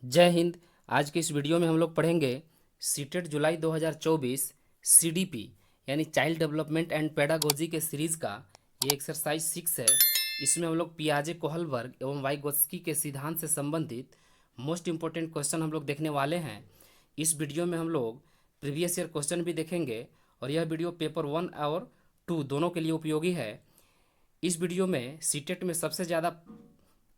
जय हिंद। आज के इस वीडियो में हम लोग पढ़ेंगे सीटेट जुलाई 2024 सीडीपी यानी चाइल्ड डेवलपमेंट एंड पेडागोजी के सीरीज़ का ये एक्सरसाइज 6 है। इसमें हम लोग पियाजे कोहलबर्ग एवं वाइगोत्स्की के सिद्धांत से संबंधित मोस्ट इंपॉर्टेंट क्वेश्चन हम लोग देखने वाले हैं। इस वीडियो में हम लोग प्रीवियस ईयर क्वेश्चन भी देखेंगे और यह वीडियो पेपर 1 और 2 दोनों के लिए उपयोगी है। इस वीडियो में सीटेट में सबसे ज़्यादा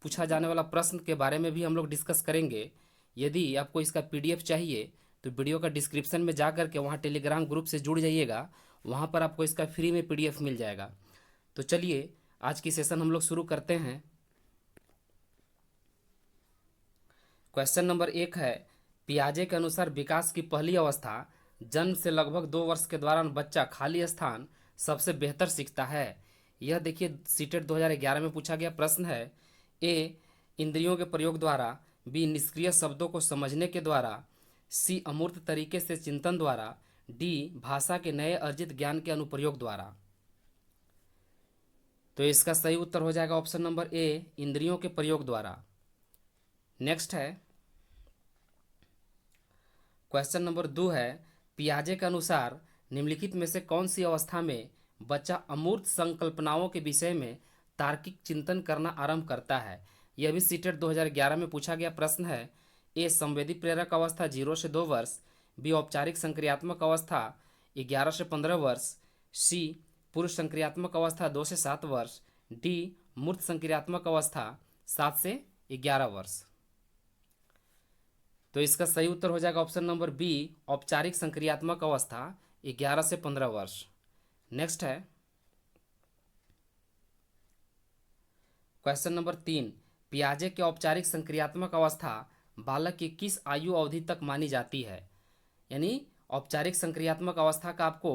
पूछा जाने वाला प्रश्न के बारे में भी हम लोग डिस्कस करेंगे। यदि आपको इसका पीडीएफ चाहिए तो वीडियो का डिस्क्रिप्शन में जा कर के वहाँ टेलीग्राम ग्रुप से जुड़ जाइएगा, वहाँ पर आपको इसका फ्री में पीडीएफ मिल जाएगा। तो चलिए आज की सेशन हम लोग शुरू करते हैं। क्वेश्चन नंबर 1 है, पियाजे के अनुसार विकास की पहली अवस्था जन्म से लगभग 2 वर्ष के दौरान बच्चा खाली स्थान सबसे बेहतर सीखता है। यह देखिए सीटेट 2011 में पूछा गया प्रश्न है। ए, इंद्रियों के प्रयोग द्वारा, बी, निष्क्रिय शब्दों को समझने के द्वारा, सी, अमूर्त तरीके से चिंतन द्वारा, डी, भाषा के नए अर्जित ज्ञान के अनुप्रयोग द्वारा। तो इसका सही उत्तर हो जाएगा ऑप्शन नंबर ए, इंद्रियों के प्रयोग द्वारा। नेक्स्ट है क्वेश्चन नंबर 2 है, पियाजे के अनुसार निम्नलिखित में से कौन सी अवस्था में बच्चा अमूर्त संकल्पनाओं के विषय में तार्किक चिंतन करना आरंभ करता है। यह भी सीटेट 2011 में पूछा गया प्रश्न है। ए, संवेदी प्रेरक अवस्था 0 से 2 वर्ष, बी, औपचारिक संक्रियात्मक अवस्था 11 से 15 वर्ष, सी, पूर्व संक्रियात्मक अवस्था 2 से 7 वर्ष, डी, मूर्त संक्रियात्मक अवस्था 7 से 11 वर्ष। तो इसका सही उत्तर हो जाएगा ऑप्शन नंबर बी, औपचारिक संक्रियात्मक अवस्था 11 से 15 वर्ष। नेक्स्ट है क्वेश्चन नंबर 3, पियाजे के औपचारिक संक्रियात्मक अवस्था बालक की किस आयु अवधि तक मानी जाती है। यानी औपचारिक संक्रियात्मक अवस्था का आपको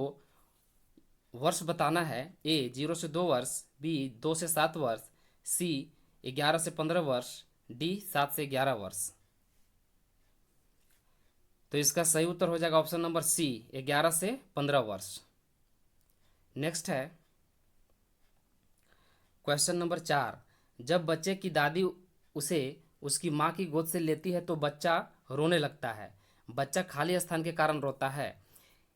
वर्ष बताना है। ए, 0 से 2 वर्ष, बी, 2 से 7 वर्ष, सी, 11 से 15 वर्ष, डी, 7 से 11 वर्ष। तो इसका सही उत्तर हो जाएगा ऑप्शन नंबर सी, 11 से 15 वर्ष। नेक्स्ट है क्वेश्चन नंबर 4, जब बच्चे की दादी उसे उसकी माँ की गोद से लेती है तो बच्चा रोने लगता है। बच्चा खाली स्थान के कारण रोता है।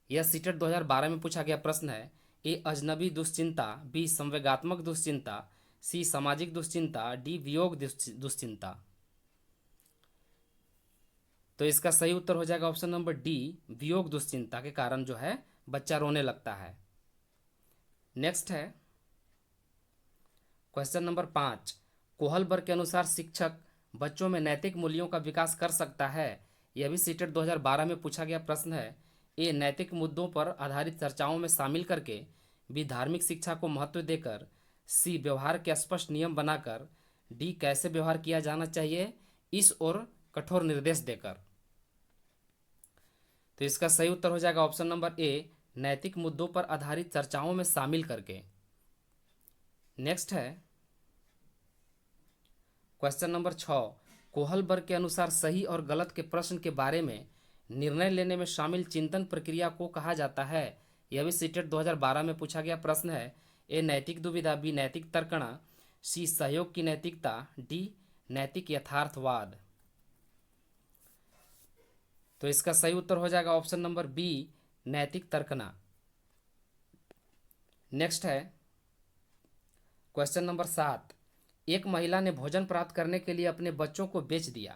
यह सीटेट 2012 में पूछा गया प्रश्न है। ए, अजनबी दुश्चिंता, बी, संवेगात्मक दुश्चिंता, सी, सामाजिक दुश्चिंता, डी, वियोग दुश्चिंता। तो इसका सही उत्तर हो जाएगा ऑप्शन नंबर डी, वियोग दुश्चिंता के कारण जो है बच्चा रोने लगता है। नेक्स्ट है क्वेश्चन नंबर 5, कोहलबर्ग के अनुसार शिक्षक बच्चों में नैतिक मूल्यों का विकास कर सकता है। यह भी सीटेट 2012 में पूछा गया प्रश्न है। ए, नैतिक मुद्दों पर आधारित चर्चाओं में शामिल करके, बी, धार्मिक शिक्षा को महत्व देकर, सी, व्यवहार के स्पष्ट नियम बनाकर, डी, कैसे व्यवहार किया जाना चाहिए इस ओर कठोर निर्देश देकर। तो इसका सही उत्तर हो जाएगा ऑप्शन नंबर ए, नैतिक मुद्दों पर आधारित चर्चाओं में शामिल करके। नेक्स्ट है क्वेश्चन नंबर 6, कोहलबर्ग के अनुसार सही और गलत के प्रश्न के बारे में निर्णय लेने में शामिल चिंतन प्रक्रिया को कहा जाता है। यह भी सीटेट 2012 में पूछा गया प्रश्न है। ए, नैतिक दुविधा, बी, नैतिक तर्कणा, सी, सहयोग की नैतिकता, डी, नैतिक यथार्थवाद। तो इसका सही उत्तर हो जाएगा ऑप्शन नंबर बी, नैतिक तर्कना। नेक्स्ट है क्वेश्चन नंबर 7, एक महिला ने भोजन प्राप्त करने के लिए अपने बच्चों को बेच दिया।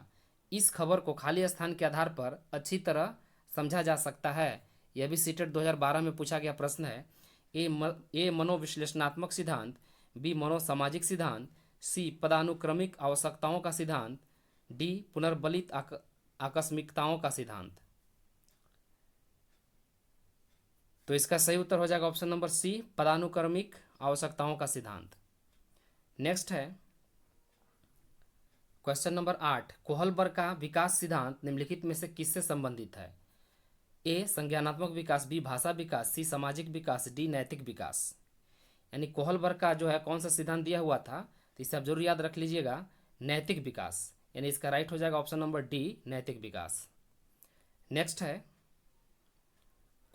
इस खबर को खाली स्थान के आधार पर अच्छी तरह समझा जा सकता है। यह भी सीटेट 2012 में पूछा गया प्रश्न है। ए, मनोविश्लेषणात्मक सिद्धांत, बी, मनोसामाजिक सिद्धांत, सी, पदानुक्रमिक आवश्यकताओं का सिद्धांत, डी, पुनर्बलित आकस्मिकताओं का सिद्धांत। तो इसका सही उत्तर हो जाएगा ऑप्शन नंबर सी, पदानुक्रमिक आवश्यकताओं का सिद्धांत। नेक्स्ट है क्वेश्चन नंबर 8, कोहलबर्ग का विकास सिद्धांत निम्नलिखित में से किससे संबंधित है। ए, संज्ञानात्मक विकास, बी, भाषा विकास, सी, सामाजिक विकास, डी, नैतिक विकास। यानी कोहलबर्ग का जो है कौन सा सिद्धांत दिया हुआ था, तो इसे आप जरूर याद रख लीजिएगा, नैतिक विकास। यानी इसका राइट हो जाएगा ऑप्शन नंबर डी, नैतिक विकास। नेक्स्ट है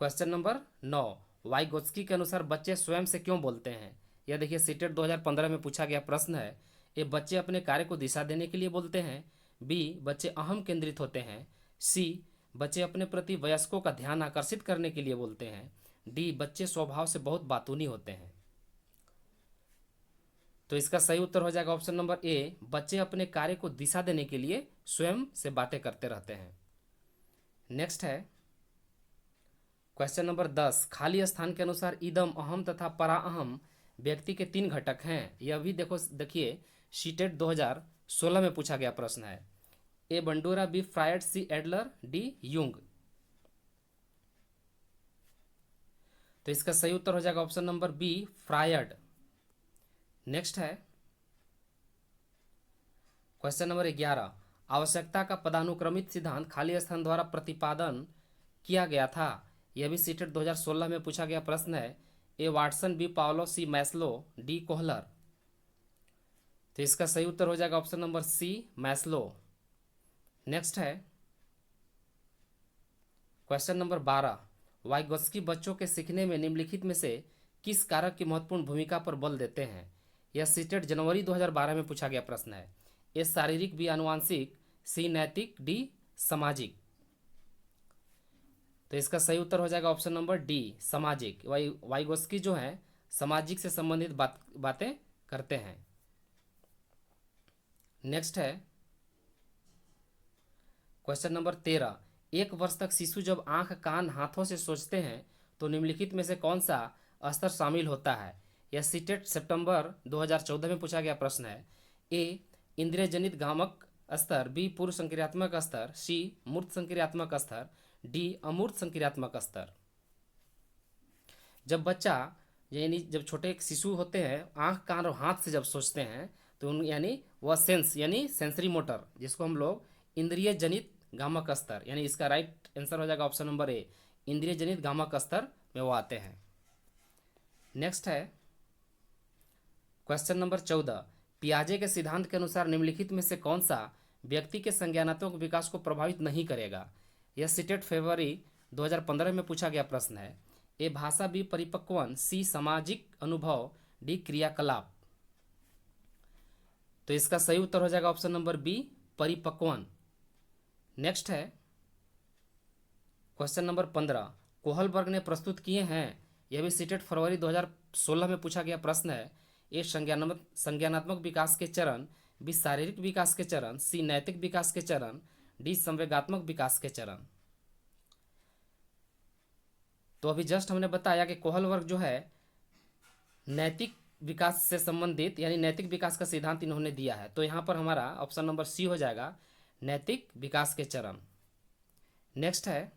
क्वेश्चन नंबर 9, वाइगोत्स्की के अनुसार बच्चे स्वयं से क्यों बोलते हैं। यह देखिए सीटेट 2015 में पूछा गया प्रश्न है। ये बच्चे अपने कार्य को दिशा देने के लिए बोलते हैं, बी बच्चे अहम केंद्रित होते हैं, सी बच्चे अपने प्रति वयस्कों का ध्यान आकर्षित करने के लिए बोलते हैं, डी बच्चे स्वभाव से बहुत बातूनी होते हैं। तो इसका सही उत्तर हो जाएगा ऑप्शन नंबर ए, बच्चे अपने कार्य को दिशा देने के लिए स्वयं से बातें करते रहते हैं। नेक्स्ट है क्वेश्चन नंबर 10, खाली स्थान के अनुसार इदम, अहम तथा पराअहम व्यक्ति के 3 घटक हैं। यह भी देखिए सीटेट 2016 में पूछा गया प्रश्न है। A Bandura, B Freud, C Adler, D Jung. तो इसका सही उत्तर हो जाएगा option number B, Freud. Next है क्वेश्चन नंबर 11, आवश्यकता का पदानुक्रमित सिद्धांत खाली स्थान द्वारा प्रतिपादन किया गया था। यह भी सीटेट 2016 में पूछा गया प्रश्न है। A Watson, B Pavlov, C Maslow, D Kohler. तो इसका सही उत्तर हो जाएगा option number C, Maslow. Next है क्वेश्चन नंबर 12, वाइगोत्स्की बच्चों के सीखने में निम्नलिखित में से किस कारक की महत्वपूर्ण भूमिका पर बल देते हैं। यह सीटेट जनवरी 2012 में पूछा गया प्रश्न है। ए शारीरिक, बी आनुवांशिक, सी नैतिक, डी सामाजिक। तो इसका सही उत्तर हो जाएगा ऑप्शन नंबर डी, सामाजिक। वाइगोत्स्की जो है सामाजिक से संबंधित बातें करते हैं। नेक्स्ट है क्वेश्चन नंबर 13, 1 वर्ष तक शिशु जब आंख, कान, हाथों से सोचते हैं तो निम्नलिखित में से कौन सा स्तर शामिल होता है। यह सीटेट सितंबर 2014 में पूछा गया प्रश्न है। ए इंद्रिय जनित गामक स्तर, बी पूर्व संक्रियात्मक स्तर, सी मूर्त संक्रियात्मक स्तर, डी अमूर्त संक्रियात्मक स्तर। जब बच्चा यानी जब छोटे शिशु होते हैं आंख, कान और हाथ से जब सोचते हैं तो उन यानी वह सेंस यानी सेंसरी मोटर, जिसको हम लोग इंद्रिय जनित गामक स्तर, यानी इसका राइट आंसर हो जाएगा ऑप्शन नंबर ए, इंद्रिय जनित गामक स्तर में वो आते हैं। नेक्स्ट है क्वेश्चन नंबर 14, पियाजे के सिद्धांत के अनुसार निम्नलिखित में से कौन सा व्यक्ति के संज्ञानात्मक विकास को प्रभावित नहीं करेगा। यह सीटेट फरवरी 2015 में पूछा गया प्रश्न है। ए भाषा, बी परिपक्वन, सी सामाजिक अनुभव, डी क्रियाकलाप। तो इसका सही उत्तर हो जाएगा ऑप्शन नंबर बी, परिपक्वन। नेक्स्ट है क्वेश्चन नंबर 15, कोहलबर्ग ने प्रस्तुत किए हैं। यह भी सीटेट फरवरी 2016 में पूछा गया प्रश्न है। ए संज्ञानात्मक विकास के चरण, बी शारीरिक विकास के चरण, सी नैतिक विकास के चरण, डी संवेगात्मक विकास के चरण। तो अभी जस्ट हमने बताया कि कोहलबर्ग जो है नैतिक विकास से संबंधित यानी नैतिक विकास का सिद्धांत इन्होंने दिया है। तो यहाँ पर हमारा ऑप्शन नंबर सी हो जाएगा, नैतिक विकास के चरण। नेक्स्ट है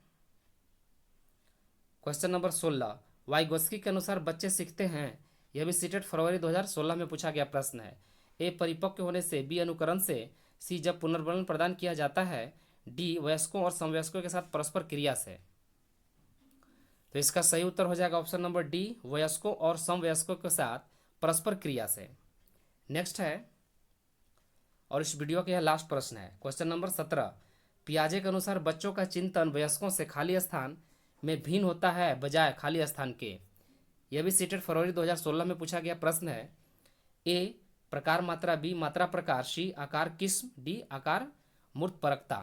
क्वेश्चन नंबर 16, वाइगोत्स्की के अनुसार बच्चे सीखते हैं। यह भी सीटेट फरवरी 2016 में पूछा गया प्रश्न है। ए परिपक्व होने से, बी अनुकरण से, सी जब पुनर्वलन प्रदान किया जाता है, डी वयस्कों और समवयस्कों के साथ परस्पर क्रिया से। तो इसका सही उत्तर हो जाएगा ऑप्शन नंबर डी, वयस्कों और समवयस्कों के साथ परस्पर क्रिया से। नेक्स्ट है और इस वीडियो का यह लास्ट प्रश्न है क्वेश्चन नंबर 17, पियाजे के अनुसार बच्चों का चिंतन वयस्कों से खाली स्थान में भिन्न होता है बजाय खाली स्थान के। यह भी सीटेट फरवरी 2016 में पूछा गया प्रश्न है। ए प्रकार मात्रा, बी मात्रा प्रकार, सी आकार किस्म, डी आकार मूर्त परकता।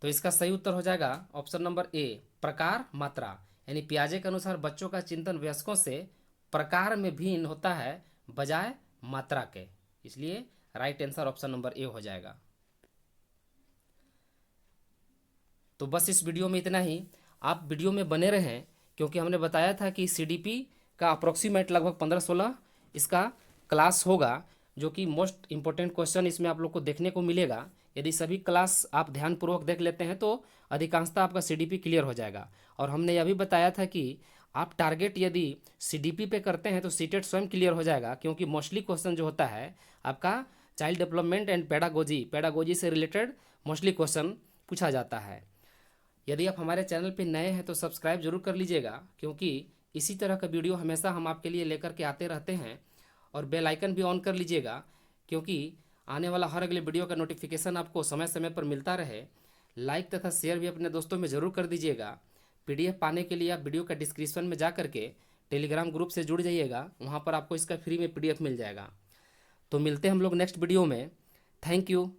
तो इसका सही उत्तर हो जाएगा ऑप्शन नंबर ए, प्रकार मात्रा, यानी पियाजे के अनुसार बच्चों का चिंतन वयस्कों से प्रकार में भिन्न होता है बजाय मात्रा के, इसलिए right answer option number A हो जाएगा। तो बस इस वीडियो में इतना ही। आप वीडियो में बने रहें क्योंकि हमने बताया था कि सीडीपी का अप्रोक्सीमेट लगभग 15-16 इसका क्लास होगा, जो कि मोस्ट इम्पोर्टेंट क्वेश्चन इसमें आप लोग को देखने को मिलेगा। यदि सभी क्लास आप ध्यानपूर्वक देख लेते हैं तो अधिकांशतः आपका सीडीपी क्लियर हो जाएगा। और हमने यह भी बताया था कि आप टारगेट यदि सीडीपी पे करते हैं तो सीटेट स्वयं क्लियर हो जाएगा, क्योंकि मोस्टली क्वेश्चन जो होता है आपका चाइल्ड डेवलपमेंट एंड पेडागोजी से रिलेटेड मोस्टली क्वेश्चन पूछा जाता है। यदि आप हमारे चैनल पे नए हैं तो सब्सक्राइब जरूर कर लीजिएगा, क्योंकि इसी तरह का वीडियो हमेशा हम आपके लिए लेकर के आते रहते हैं। और बेल आइकन भी ऑन कर लीजिएगा, क्योंकि आने वाला हर अगले वीडियो का नोटिफिकेशन आपको समय समय पर मिलता रहे। लाइक तथा शेयर भी अपने दोस्तों में ज़रूर कर दीजिएगा। पीडीएफ पाने के लिए आप वीडियो का डिस्क्रिप्शन में जा करके टेलीग्राम ग्रुप से जुड़ जाइएगा, वहाँ पर आपको इसका फ्री में पीडीएफ मिल जाएगा। तो मिलते हैं हम लोग नेक्स्ट वीडियो में, थैंक यू।